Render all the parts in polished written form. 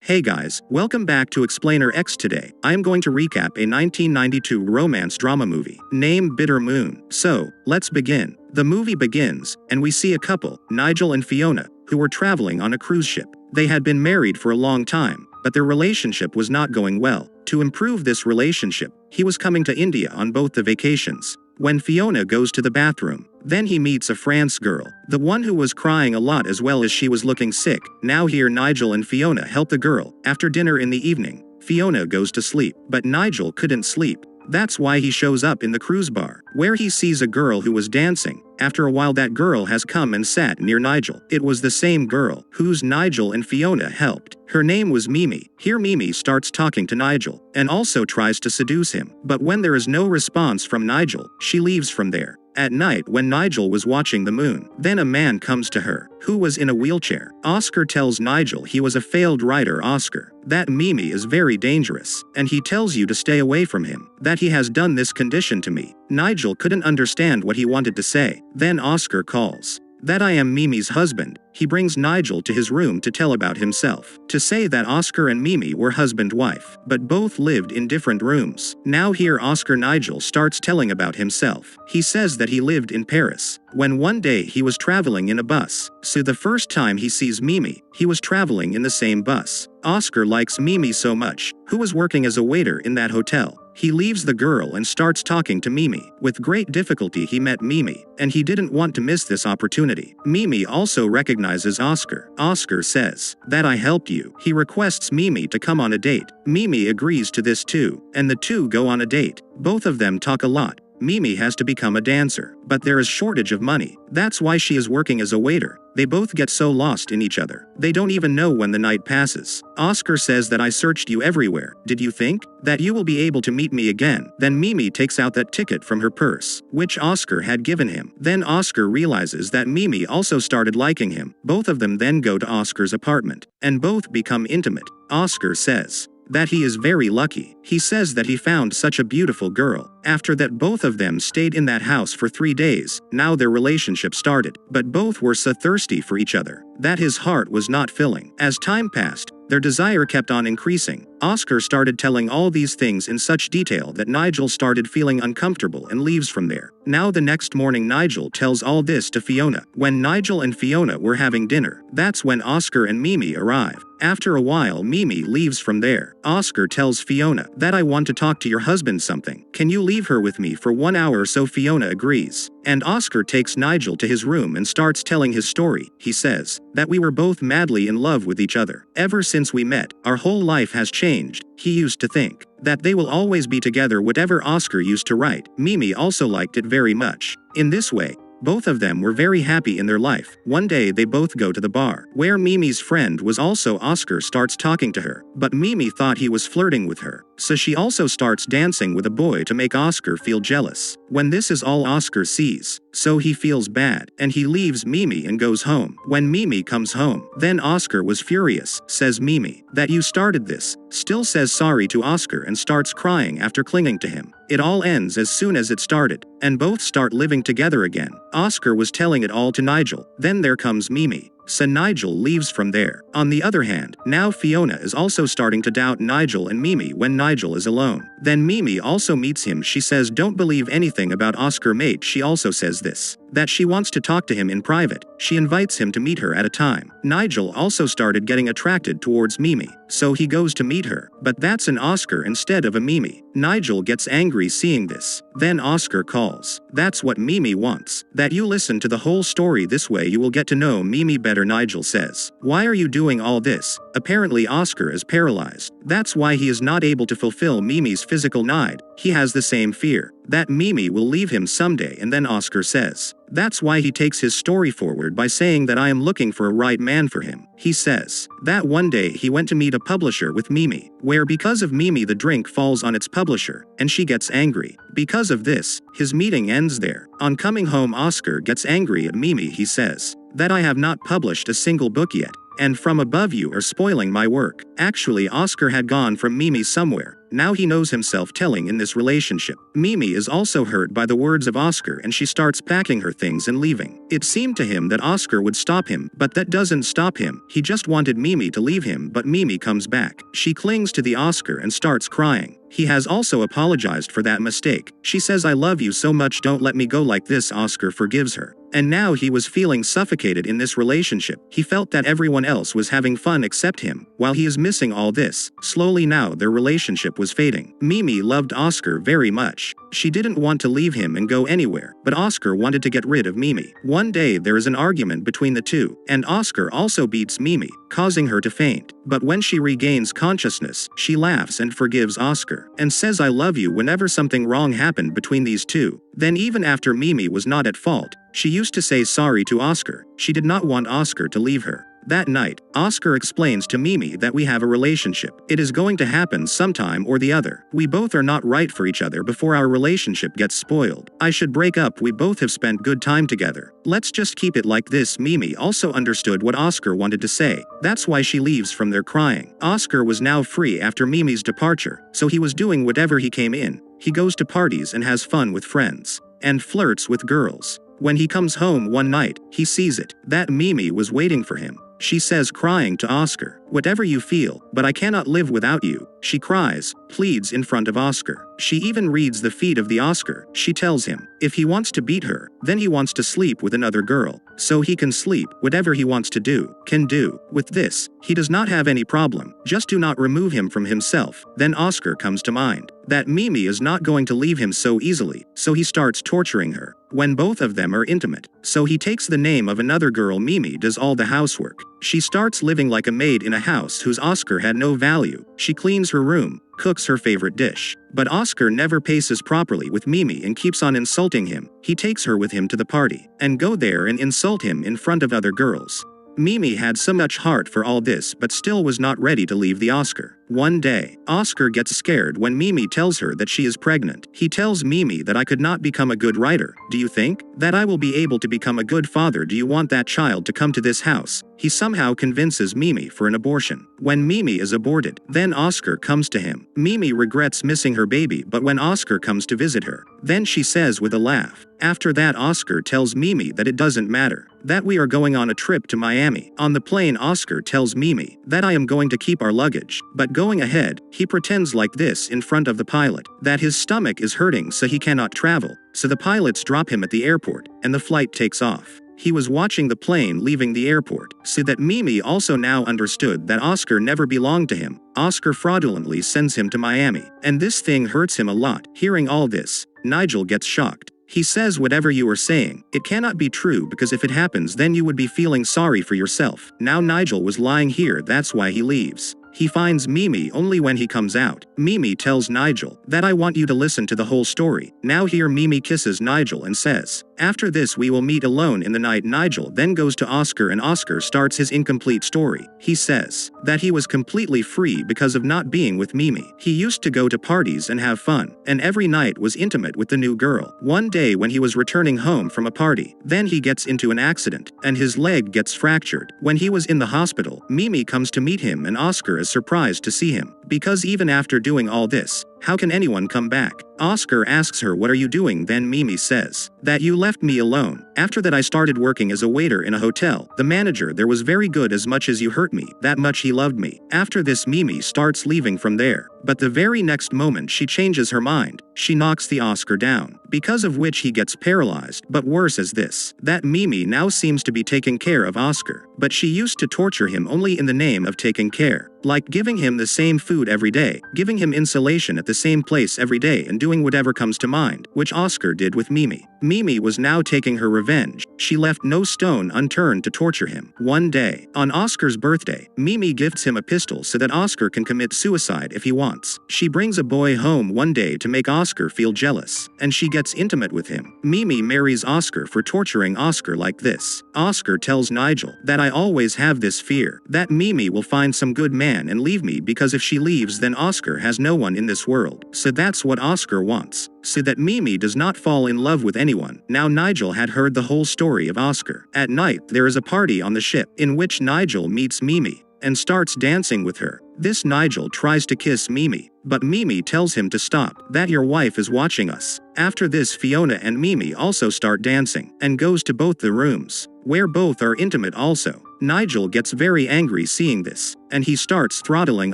Hey guys, welcome back to Explainer X. Today, I am going to recap a 1992 romance drama movie named Bitter Moon. So, let's begin. The movie begins, and we see a couple, Nigel and Fiona, who were traveling on a cruise ship. They had been married for a long time, but their relationship was not going well. To improve this relationship, he was coming to India on both the vacations. When Fiona goes to the bathroom, then he meets a France girl, the one who was crying a lot as well as she was looking sick. Now here Nigel and Fiona help the girl. After dinner in the evening, Fiona goes to sleep, but Nigel couldn't sleep. That's why he shows up in the cruise bar, where he sees a girl who was dancing. After a while that girl has come and sat near Nigel. It was the same girl whose Nigel and Fiona helped. Her name was Mimi. Here Mimi starts talking to Nigel, and also tries to seduce him. But when there is no response from Nigel, she leaves from there. At night when Nigel was watching the moon, then a man comes to her, who was in a wheelchair. Oscar tells Nigel he was a failed writer. Oscar, that Mimi is very dangerous, and he tells you to stay away from him, that he has done this condition to me. Nigel couldn't understand what he wanted to say. Then Oscar calls that I am Mimi's husband. He brings Nigel to his room to tell about himself, to say that Oscar and Mimi were husband-wife, but both lived in different rooms. Now here Oscar Nigel starts telling about himself. He says that he lived in Paris, when one day he was traveling in a bus. So the first time he sees Mimi, he was traveling in the same bus. Oscar likes Mimi so much, who was working as a waiter in that hotel. He leaves the girl and starts talking to Mimi. With great difficulty he met Mimi, and he didn't want to miss this opportunity. Mimi also recognizes Oscar. Oscar says that I helped you. He requests Mimi to come on a date. Mimi agrees to this too, and the two go on a date. Both of them talk a lot. Mimi has to become a dancer, but there is shortage of money. That's why she is working as a waiter. They both get so lost in each other. They don't even know when the night passes. Oscar says that I searched you everywhere. Did you think that you will be able to meet me again? Then Mimi takes out that ticket from her purse, which Oscar had given him. Then Oscar realizes that Mimi also started liking him. Both of them then go to Oscar's apartment, and both become intimate. Oscar says that he is very lucky. He says that he found such a beautiful girl. After that both of them stayed in that house for 3 days. Now their relationship started, but both were so thirsty for each other that his heart was not filling. As time passed, their desire kept on increasing. Oscar started telling all these things in such detail that Nigel started feeling uncomfortable and leaves from there. Now the next morning Nigel tells all this to Fiona. When Nigel and Fiona were having dinner, that's when Oscar and Mimi arrive. After a while Mimi leaves from there. Oscar tells Fiona that I want to talk to your husband something. Can you leave her with me for 1 hour? So Fiona agrees. And Oscar takes Nigel to his room and starts telling his story. He says that we were both madly in love with each other. Ever since we met, our whole life has changed. He used to think that they will always be together. Whatever Oscar used to write, Mimi also liked it very much. In this way, both of them were very happy in their life. One day they both go to the bar, where Mimi's friend was also. Oscar starts talking to her, but Mimi thought he was flirting with her, so she also starts dancing with a boy to make Oscar feel jealous. When this is all Oscar sees, so he feels bad, and he leaves Mimi and goes home. When Mimi comes home, then Oscar was furious, says Mimi that you started this, still says sorry to Oscar and starts crying after clinging to him. It all ends as soon as it started, and both start living together again. Oscar was telling it all to Nigel. Then there comes Mimi. So Nigel leaves from there. On the other hand, now Fiona is also starting to doubt Nigel and Mimi when Nigel is alone. Then Mimi also meets him. She says don't believe anything about Oscar, mate. She also says this, that she wants to talk to him in private. She invites him to meet her at a time. Nigel also started getting attracted towards Mimi, so he goes to meet her, but that's an Oscar instead of a Mimi. Nigel gets angry seeing this. Then Oscar calls. That's what Mimi wants, that you listen to the whole story. This way you will get to know Mimi better. Nigel says, why are you doing all this? Apparently Oscar is paralyzed. That's why he is not able to fulfill Mimi's physical need. He has the same fear that Mimi will leave him someday. And then Oscar says that's why he takes his story forward by saying that I am looking for a right man for him. He says that one day he went to meet a publisher with Mimi, where because of Mimi the drink falls on its publisher, and she gets angry. Because of this, his meeting ends there. On coming home Oscar gets angry at Mimi. He says that I have not published a single book yet. and from above you are spoiling my work. Actually, Oscar had gone from Mimi somewhere. Now he knows himself telling in this relationship. Mimi is also hurt by the words of Oscar and she starts packing her things and leaving. It seemed to him that Oscar would stop him, but that doesn't stop him. He just wanted Mimi to leave him, but Mimi comes back. She clings to the Oscar and starts crying. He has also apologized for that mistake. She says, "I love you so much, don't let me go like this." Oscar forgives her. And now he was feeling suffocated in this relationship. He felt that everyone else was having fun except him, while he is missing all this. Slowly now their relationship was fading. Mimi loved Oscar very much. She didn't want to leave him and go anywhere, but Oscar wanted to get rid of Mimi. One day there is an argument between the two, and Oscar also beats Mimi, causing her to faint. But when she regains consciousness, she laughs and forgives Oscar, and says, "I love you," whenever something wrong happened between these two. Then even after Mimi was not at fault, she used to say sorry to Oscar. She did not want Oscar to leave her. That night, Oscar explains to Mimi that we have a relationship. It is going to happen sometime or the other. We both are not right for each other before our relationship gets spoiled. I should break up. We both have spent good time together. Let's just keep it like this. Mimi also understood what Oscar wanted to say. That's why she leaves from there crying. Oscar was now free after Mimi's departure, so he was doing whatever he came in. He goes to parties and has fun with friends, and flirts with girls. When he comes home one night, he sees that Mimi was waiting for him. She says, crying to Oscar, "Whatever you feel, but I cannot live without you." She cries, pleads in front of Oscar. She even reads the feet of the Oscar. She tells him, if he wants to beat her, then he wants to sleep with another girl. So he can sleep, whatever he wants to do, can do. With this, he does not have any problem. Just do not remove him from himself. Then Oscar comes to mind that Mimi is not going to leave him so easily, so he starts torturing her. When both of them are intimate, so he takes the name of another girl. Mimi does all the housework. She starts living like a maid in a house whose Oscar had no value. She cleans her room, cooks her favorite dish. But Oscar never paces properly with Mimi and keeps on insulting him. He takes her with him to the party, and go there and insult him in front of other girls. Mimi had so much heart for all this but still was not ready to leave the Oscar. One day, Oscar gets scared when Mimi tells her that she is pregnant. He tells Mimi that I could not become a good writer. Do you think that I will be able to become a good father? Do you want that child to come to this house? He somehow convinces Mimi for an abortion. When Mimi is aborted, then Oscar comes to him. Mimi regrets missing her baby, but when Oscar comes to visit her, then she says with a laugh. After that, Oscar tells Mimi that it doesn't matter, that we are going on a trip to Miami. On the plane, Oscar tells Mimi that I am going to keep our luggage, but going ahead, he pretends like this in front of the pilot, that his stomach is hurting so he cannot travel, so the pilots drop him at the airport, and the flight takes off. He was watching the plane leaving the airport, so that Mimi also now understood that Oscar never belonged to him. Oscar fraudulently sends him to Miami, and this thing hurts him a lot. Hearing all this, Nigel gets shocked. He says, whatever you are saying, it cannot be true, because if it happens then you would be feeling sorry for yourself. Now Nigel was lying here, that's why he leaves. He finds Mimi only when he comes out. Mimi tells Nigel that I want you to listen to the whole story. Now here Mimi kisses Nigel and says, after this we will meet alone in the night. Nigel then goes to Oscar and Oscar starts his incomplete story. He says that he was completely free because of not being with Mimi. He used to go to parties and have fun, and every night was intimate with the new girl. One day when he was returning home from a party, then he gets into an accident, and his leg gets fractured. When he was in the hospital, Mimi comes to meet him and Oscar is surprised to see him, because even after doing all this, how can anyone come back? Oscar asks her, what are you doing? Then Mimi says that you left me alone. After that I started working as a waiter in a hotel. The manager there was very good. As much as you hurt me, that much he loved me. After this Mimi starts leaving from there, but the very next moment she changes her mind. She knocks the Oscar down, because of which he gets paralyzed. But worse is this, that Mimi now seems to be taking care of Oscar, but she used to torture him only in the name of taking care, like giving him the same food every day, giving him insulation at the same place every day, and doing whatever comes to mind, which Oscar did with Mimi. Mimi was now taking her revenge. She left no stone unturned to torture him. One day, on Oscar's birthday, Mimi gifts him a pistol so that Oscar can commit suicide if he wants. wants. She brings a boy home one day to make Oscar feel jealous, and she gets intimate with him. Mimi marries Oscar for torturing Oscar like this. Oscar tells Nigel that I always have this fear that Mimi will find some good man and leave me, because if she leaves then Oscar has no one in this world. So that's what Oscar wants, so that Mimi does not fall in love with anyone. Now Nigel had heard the whole story of Oscar. At night there is a party on the ship, in which Nigel meets Mimi and starts dancing with her. This Nigel tries to kiss Mimi, but Mimi tells him to stop, that your wife is watching us. After this, Fiona and Mimi also start dancing, and goes to both the rooms, where both are intimate also. Nigel gets very angry seeing this, and he starts throttling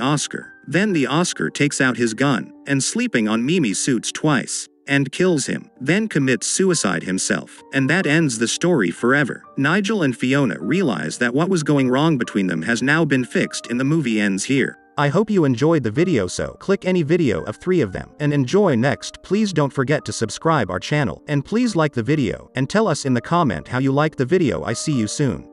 Oscar. Then the Oscar takes out his gun, and sleeping on Mimi suits twice, and kills him, then commits suicide himself. And that ends the story forever. Nigel and Fiona realize that what was going wrong between them has now been fixed, and the movie ends here. I hope you enjoyed the video, so click any video of 3 of them and enjoy next. Please don't forget to subscribe our channel, and please like the video and tell us in the comment how you liked the video. I see you soon.